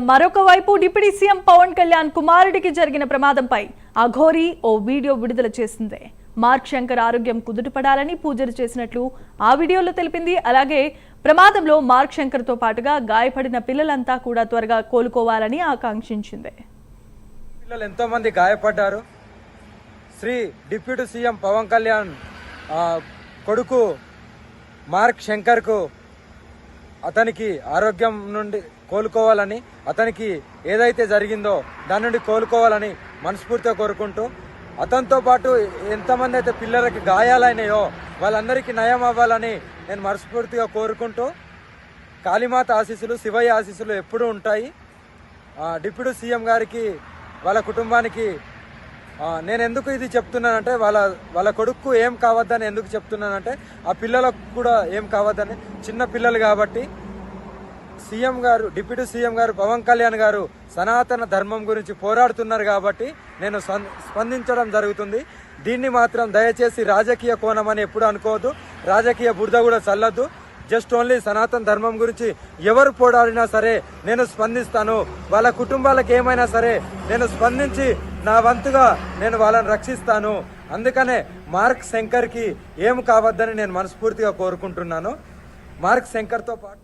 మరొక వైపు deputy CM Pawan Kalyan కుమారుడికి జరిగిన ప్రమాదంపై అఘోరి ఓ వీడియో విడుదల చేసింది. మార్క్ శంకర్ ఆరోగ్యం కుదుటపడాలని పూజలు చేసినట్లు ఆ వీడియోలో తెలిపింది. అలాగే ప్రమాదంలో మార్క్ శంకర్ తో పాటుగా గాయపడిన పిల్లలంతా కూడా త్వరగా కోలుకోవాలని ఆకాంక్షించింది. పిల్లలు ఎంతో మంది గాయపడ్డారు. శ్రీ డిప్యూటీ సీఎం పవన్ కళ్యాణ్ కొడుకు మార్క్ శంకర్ కు అతనికి ఆరోగ్యం నుండి కోలుకోవాలని, అతనికి ఏదైతే జరిగిందో దాని నుండి కోలుకోవాలని మనస్ఫూర్తిగా కోరుకుంటూ, అతనితో పాటు ఎంతమంది అయితే పిల్లలకి గాయాలైనాయో వాళ్ళందరికీ నయం అవ్వాలని నేను మనస్ఫూర్తిగా కోరుకుంటూ, కాళీమాత ఆశీస్సులు, శివయ్య ఆశీస్సులు ఎప్పుడూ ఉంటాయి. డిప్యూటీ సీఎం గారికి, వాళ్ళ కుటుంబానికి నేను ఎందుకు ఇది చెప్తున్నానంటే, వాళ్ళ కొడుకు ఏం కావద్దని ఎందుకు చెప్తున్నానంటే, ఆ పిల్లలకు కూడా ఏం కావద్దని, చిన్న పిల్లలు కాబట్టి. సీఎం గారు, డిప్యూటీ సీఎం గారు పవన్ కళ్యాణ్ గారు సనాతన ధర్మం గురించి పోరాడుతున్నారు కాబట్టి నేను స్పందించడం జరుగుతుంది. దీన్ని మాత్రం దయచేసి రాజకీయ కోణం అని ఎప్పుడు అనుకోవద్దు, రాజకీయ బురద కూడా చల్లద్దు. జస్ట్ ఓన్లీ సనాతన ధర్మం గురించి ఎవరు పోరాడినా సరే నేను స్పందిస్తాను. వాళ్ళ కుటుంబాలకు ఏమైనా సరే నేను స్పందించి నా వంతుగా నేను వాళ్ళని రక్షిస్తాను. అందుకనే మార్క్ శంకర్కి ఏం కావద్దని నేను మనస్ఫూర్తిగా కోరుకుంటున్నాను. మార్క్ శంకర్తో పాటు